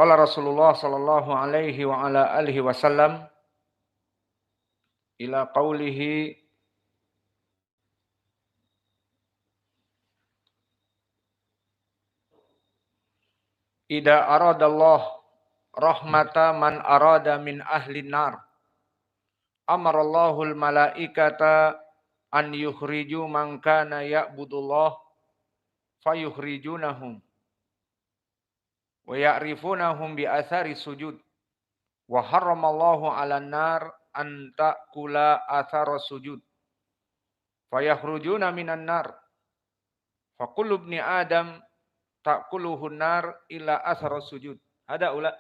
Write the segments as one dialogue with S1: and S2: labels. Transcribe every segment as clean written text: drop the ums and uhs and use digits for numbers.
S1: Qala Rasulullah sallallahu alaihi wa ala alihi wasallam ila qawlihi Ida aradallah rahmata man arada min ahli nar amarallahul malaikata an yukhriju man kana ya'budullah fayukhrijunahum wa ya'rifunahum bi athari sujud wa harramallahu 'alan nar an ta'kula athara sujud fayakhrujuna minan nar faqullu ibni adam ta'kuluhun nar ila athara sujud. Ada ula.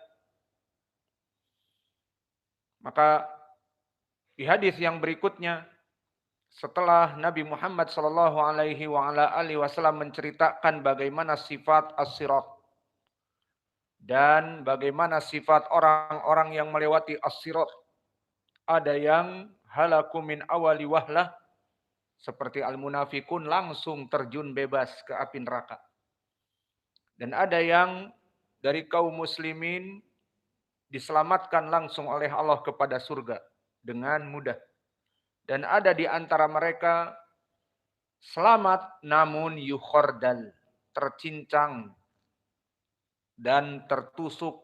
S1: Maka di hadis yang berikutnya, setelah Nabi Muhammad sallallahu alaihi wasallam menceritakan bagaimana sifat as-sirat dan bagaimana sifat orang-orang yang melewati as-sirat, ada yang halaku min awali wahlah seperti al-munafikun langsung terjun bebas ke api neraka. Dan ada yang dari kaum muslimin diselamatkan langsung oleh Allah kepada surga dengan mudah. Dan ada di antara mereka selamat namun yukhordal, tercincang dan tertusuk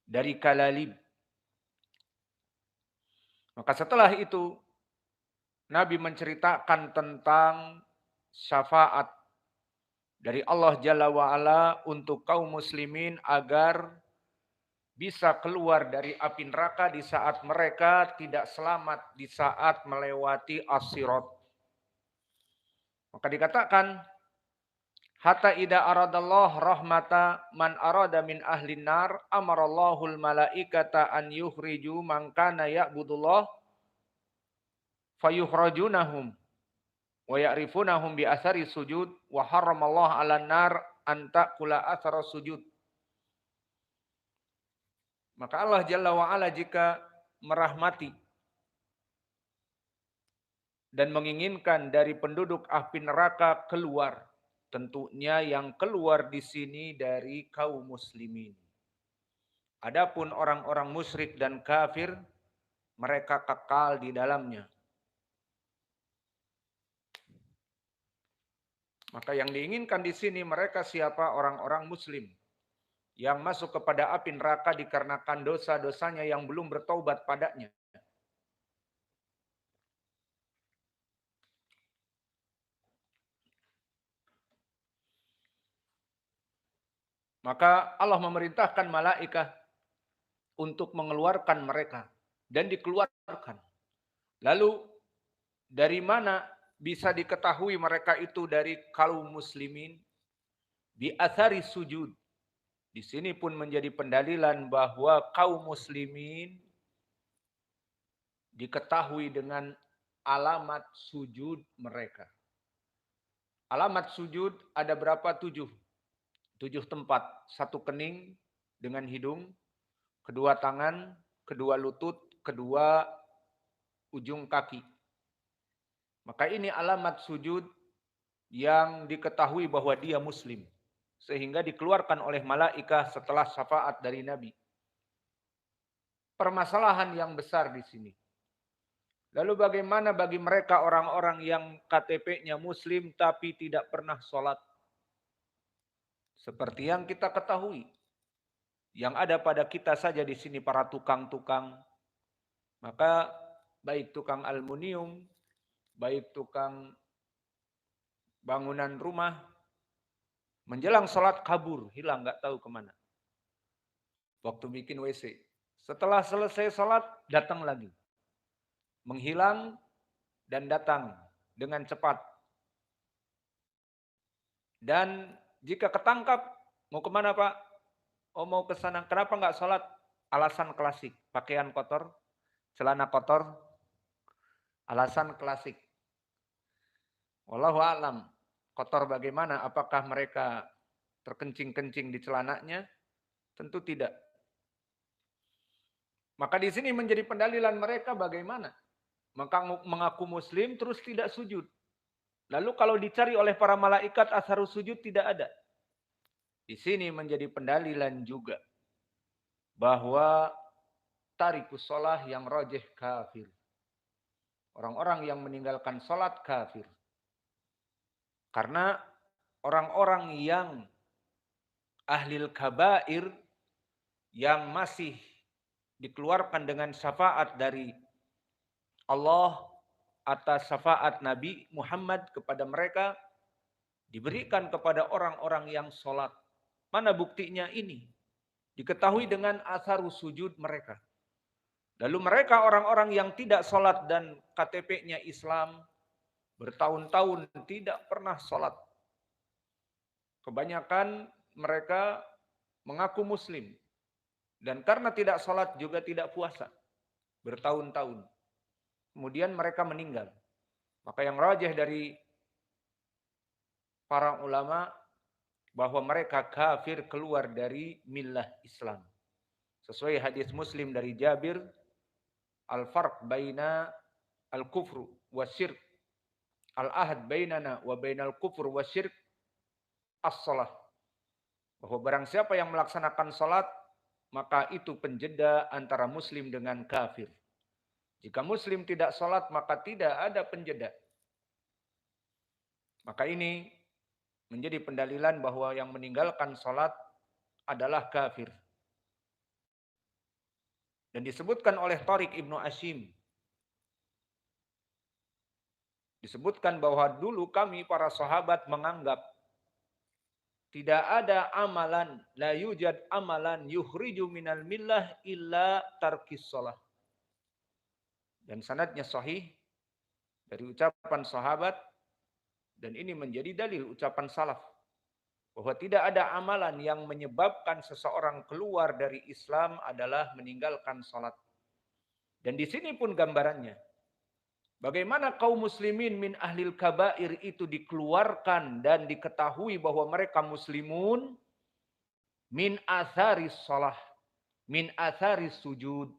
S1: dari kalalib. Maka setelah itu Nabi menceritakan tentang syafaat dari Allah Jalla wa'ala untuk kaum muslimin agar bisa keluar dari api neraka di saat mereka tidak selamat di saat melewati as-sirat. Maka dikatakan, hatta ida aradallah rahmata man arada min ahli nar amarallahul malaikata an yukhriju man kana ya'budullah fayukhrajunahum wa ya'rifunahum bi athari sujud wa harramallahu 'alan nar an ta'kula athara sujud. Maka Allah Jalla wa'ala jika merahmati dan menginginkan dari penduduk api neraka keluar, tentunya yang keluar di sini dari kaum muslimin. Adapun orang-orang musyrik dan kafir, mereka kekal di dalamnya. Maka yang diinginkan di sini mereka siapa? Orang-orang muslim yang masuk kepada api neraka dikarenakan dosa-dosanya yang belum bertaubat padanya. Maka Allah memerintahkan malaikat untuk mengeluarkan mereka dan dikeluarkan. Lalu dari mana bisa diketahui mereka itu dari kaum muslimin? Bi athari sujud. Di sini pun menjadi pendalilan bahwa kaum muslimin diketahui dengan alamat sujud mereka. Alamat sujud ada berapa? 7. 7 tempat. 1 kening dengan hidung, 2 tangan, 2 lutut, 2 ujung kaki. Maka ini alamat sujud yang diketahui bahwa dia muslim. Sehingga dikeluarkan oleh malaikat setelah syafaat dari Nabi. Permasalahan yang besar di sini. Lalu bagaimana bagi mereka orang-orang yang KTP-nya muslim tapi tidak pernah sholat? Seperti yang kita ketahui. Yang ada pada kita saja di sini para tukang-tukang. Maka baik tukang aluminium, baik tukang bangunan rumah, menjelang sholat kabur, hilang nggak tahu kemana. Waktu bikin WC. Setelah selesai sholat, datang lagi. Menghilang dan datang dengan cepat. Dan jika ketangkap, mau kemana Pak? Oh mau ke sana. Kenapa nggak sholat? Alasan klasik. Pakaian kotor, celana kotor, alasan klasik. Wallahu a'lam. Kotor bagaimana? Apakah mereka terkencing-kencing di celananya? Tentu tidak. Maka di sini menjadi pendalilan mereka bagaimana? Maka mengaku muslim terus tidak sujud. Lalu kalau dicari oleh para malaikat asharus sujud tidak ada. Di sini menjadi pendalilan juga. bahwa tarikus sholah yang rajih kafir. Orang-orang yang meninggalkan sholat kafir. Karena orang-orang yang ahlil kabair yang masih dikeluarkan dengan syafaat dari Allah atas syafaat Nabi Muhammad kepada mereka diberikan kepada orang-orang yang sholat. Mana buktinya ini? Diketahui dengan asarus sujud mereka. Lalu mereka orang-orang yang tidak sholat dan KTP-nya Islam bertahun-tahun tidak pernah sholat. Kebanyakan mereka mengaku muslim. Dan karena tidak sholat juga tidak puasa. Bertahun-tahun. Kemudian mereka meninggal. Maka yang rajih dari para ulama bahwa mereka kafir keluar dari millah Islam. Sesuai hadis Muslim dari Jabir, al-farq baina al-kufru wa syirk, al-ahad bainana wa bainal kufur wa syirk as-salah. Bahwa barang siapa yang melaksanakan salat, maka itu penjeda antara muslim dengan kafir. Jika muslim tidak salat, maka tidak ada penjeda. Maka ini menjadi pendalilan bahwa yang meninggalkan salat adalah kafir. Dan disebutkan oleh Tariq Ibnu Ashim. Disebutkan bahwa dulu kami para sahabat menganggap tidak ada amalan, la yujad amalan yukhriju minal millah illa tarkis shalah. Dan sanadnya sahih dari ucapan sahabat, dan ini menjadi dalil ucapan salaf bahwa tidak ada amalan yang menyebabkan seseorang keluar dari Islam adalah meninggalkan salat. Dan di sini pun gambarannya. Bagaimana kaum muslimin min ahlil kabair itu dikeluarkan dan diketahui bahwa mereka muslimun min atharis shalah, min atharis sujud.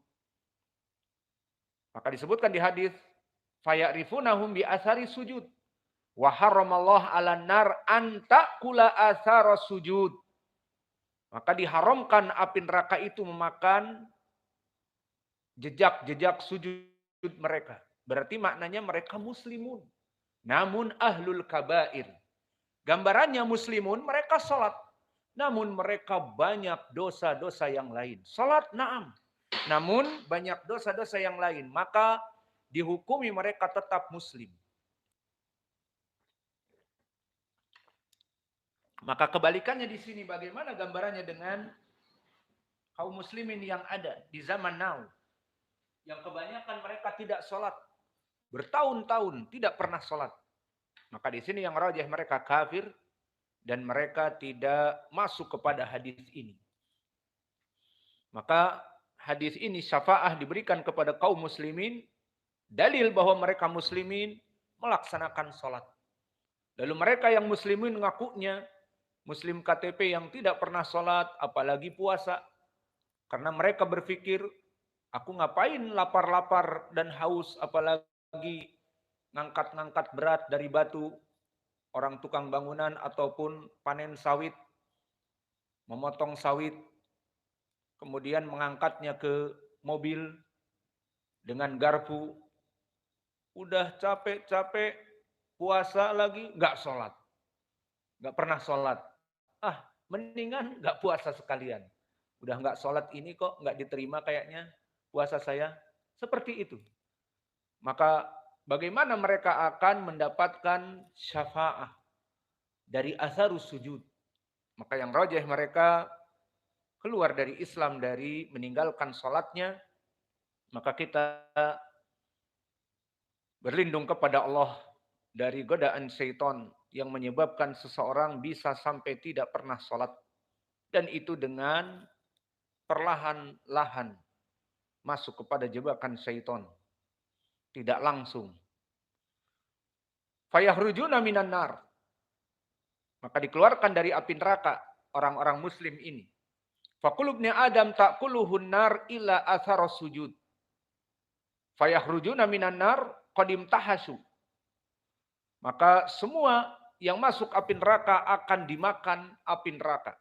S1: Maka disebutkan di hadis fayarifunahum bi atharis sujud. Wa haramallahu 'alan nar an ta'kula atharas sujud. Maka diharamkan api neraka itu memakan jejak-jejak sujud mereka. Berarti maknanya mereka muslimun. Namun ahlul kabair. Gambarannya muslimun, mereka salat. Namun mereka banyak dosa-dosa yang lain. Salat, na'am. Namun banyak dosa-dosa yang lain. Maka dihukumi mereka tetap muslim. Maka kebalikannya di sini, bagaimana gambarannya dengan kaum muslimin yang ada di zaman now. Yang kebanyakan mereka tidak sholat. Bertahun-tahun tidak pernah sholat. Maka di sini yang rajih mereka kafir dan mereka tidak masuk kepada hadis ini. Maka hadis ini syafaah diberikan kepada kaum muslimin, dalil bahwa mereka muslimin melaksanakan sholat. Lalu mereka yang muslimin ngakunya muslim KTP yang tidak pernah sholat, apalagi puasa. Karena mereka berpikir, aku ngapain lapar-lapar dan haus, apalagi ngangkat-ngangkat berat dari batu, orang tukang bangunan ataupun panen sawit, memotong sawit, kemudian mengangkatnya ke mobil dengan garpu. Udah capek-capek, puasa lagi, nggak sholat. Nggak pernah sholat. Mendingan nggak puasa sekalian. Udah nggak sholat ini kok nggak diterima kayaknya puasa saya. Seperti itu. Maka bagaimana mereka akan mendapatkan syafaah dari asarus sujud. Maka yang rajih mereka keluar dari Islam dari meninggalkan sholatnya. Maka kita berlindung kepada Allah dari godaan syaitan yang menyebabkan seseorang bisa sampai tidak pernah sholat. Dan itu dengan perlahan-lahan masuk kepada jebakan syaitan. Tidak langsung. Fayahrujuna minan nar. Maka dikeluarkan dari api neraka orang-orang muslim ini. Faqulubni Adam ta'kuluhun nar illa atharas sujud. Fayahrujuna minan nar qadim tahasu. Maka semua yang masuk api neraka akan dimakan api neraka.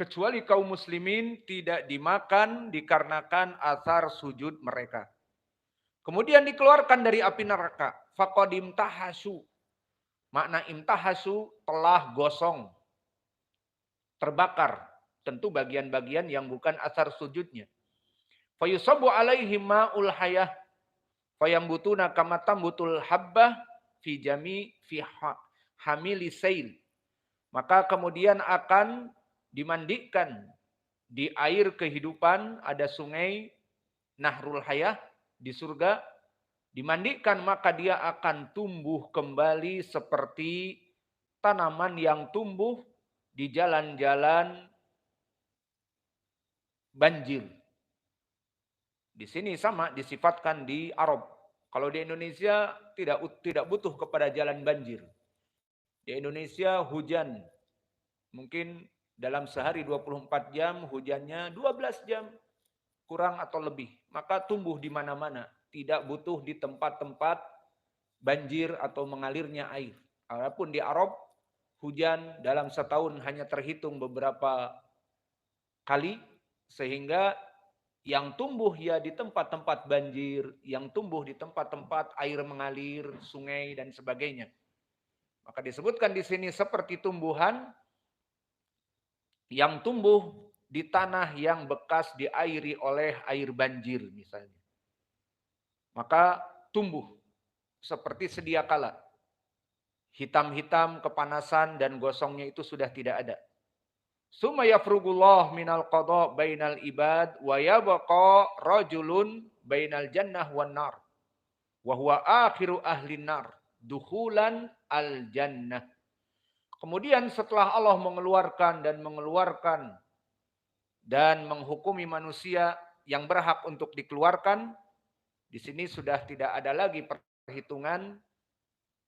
S1: kecuali kaum muslimin tidak dimakan dikarenakan asar sujud mereka. Kemudian dikeluarkan dari api neraka. Faqad imtahasu. Makna imtahasu telah gosong, terbakar. Tentu bagian-bagian yang bukan asar sujudnya. Fayusabu alaihim ma'ul hayah. Fayambutuna kama tambutul habbah fi jami fi hamili sail. Maka kemudian akan dimandikan di air kehidupan, ada sungai Nahrul Hayah di surga, dimandikan maka dia akan tumbuh kembali seperti tanaman yang tumbuh di jalan-jalan banjir. Di sini sama disifatkan di Arab. Kalau di Indonesia tidak butuh kepada jalan banjir. Di Indonesia hujan. Mungkin dalam sehari 24 jam, hujannya 12 jam. Kurang atau lebih. Maka tumbuh di mana-mana. Tidak butuh di tempat-tempat banjir atau mengalirnya air. Adapun di Arab, hujan dalam setahun hanya terhitung beberapa kali. Sehingga yang tumbuh ya di tempat-tempat banjir, yang tumbuh di tempat-tempat air mengalir, sungai dan sebagainya. Maka disebutkan di sini seperti tumbuhan yang tumbuh di tanah yang bekas diairi oleh air banjir misalnya. Maka tumbuh seperti sedia kala. Hitam-hitam, kepanasan dan gosongnya itu sudah tidak ada. Summa yafrugullah minal qada bainal ibad wa yabqa rajulun bainal jannah wan nar wa huwa akhiru ahlin nar dukhulan al jannah. Kemudian setelah Allah mengeluarkan dan menghukumi manusia yang berhak untuk dikeluarkan, di sini sudah tidak ada lagi perhitungan.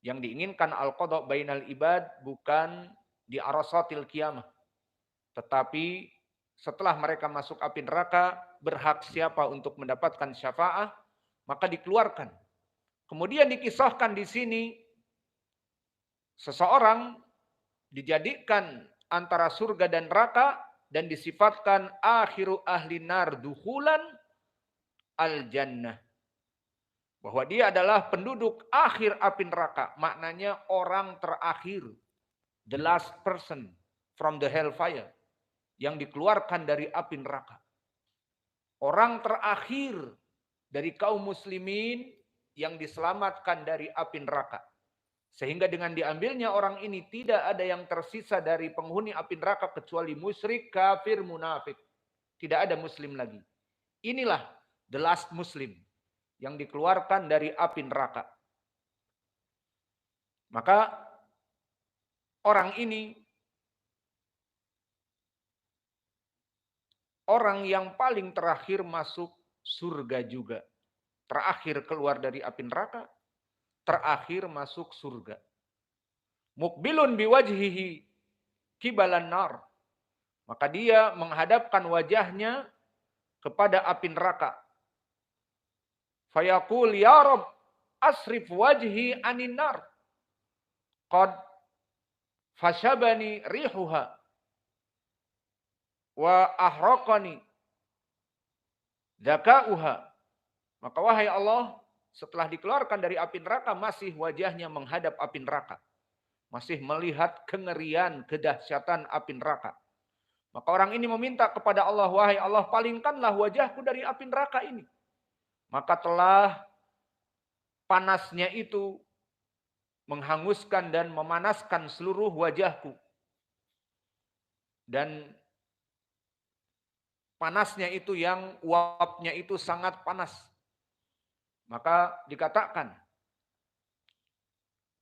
S1: Yang diinginkan al-qada bainal ibad bukan di arasatil qiyamah. Tetapi setelah mereka masuk api neraka, berhak siapa untuk mendapatkan syafaat, maka dikeluarkan. Kemudian dikisahkan di sini, seseorang dijadikan antara surga dan neraka, dan disifatkan akhiru ahli nar dukhulan al jannah. Bahwa dia adalah penduduk akhir api neraka. Maknanya orang terakhir. The last person from the hellfire. Yang dikeluarkan dari api neraka. Orang terakhir dari kaum muslimin yang diselamatkan dari api neraka. Sehingga dengan diambilnya orang ini tidak ada yang tersisa dari penghuni api neraka kecuali musyrik, kafir, munafik. Tidak ada muslim lagi. Inilah the last muslim yang dikeluarkan dari api neraka. Maka orang ini orang yang paling terakhir masuk surga juga. Terakhir keluar dari api neraka, terakhir masuk surga. Mukbilun biwajhihi kibalan nar. Maka dia menghadapkan wajahnya kepada api neraka. Fayaqul ya Rabb asrif wajhi anin nar. Qad fashabani rihuha wa ahraqani zakauha. Maka wahai Allah, setelah dikeluarkan dari api neraka masih wajahnya menghadap api neraka. Masih melihat kengerian, kedahsyatan api neraka. Maka orang ini meminta kepada Allah, wahai Allah, palingkanlah wajahku dari api neraka ini. Maka telah panasnya itu menghanguskan dan memanaskan seluruh wajahku. Dan panasnya itu yang uapnya itu sangat panas. Maka dikatakan,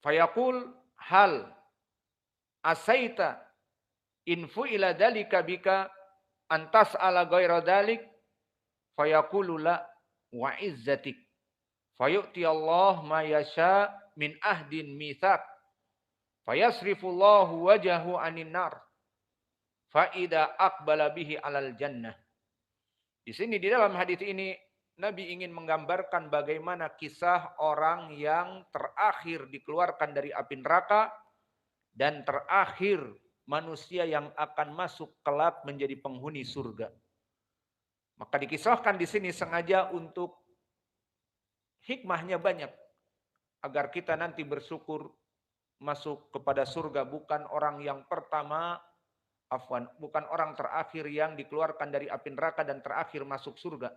S1: fayaqul hal asaita in fu'ila dalika bika antas ala ghaira dalik fayaqulu la wa izzatik fayu'ti Allah ma yasha min ahdin mitsaq fayasrifullahu wajahu anin nar fa idza aqbala bihi alal jannah. Di sini di dalam hadis ini Nabi ingin menggambarkan bagaimana kisah orang yang terakhir dikeluarkan dari api neraka dan terakhir manusia yang akan masuk kelak menjadi penghuni surga. Maka dikisahkan di sini sengaja untuk hikmahnya banyak. Agar kita nanti bersyukur masuk kepada surga, bukan orang yang pertama, bukan orang terakhir yang dikeluarkan dari api neraka dan terakhir masuk surga.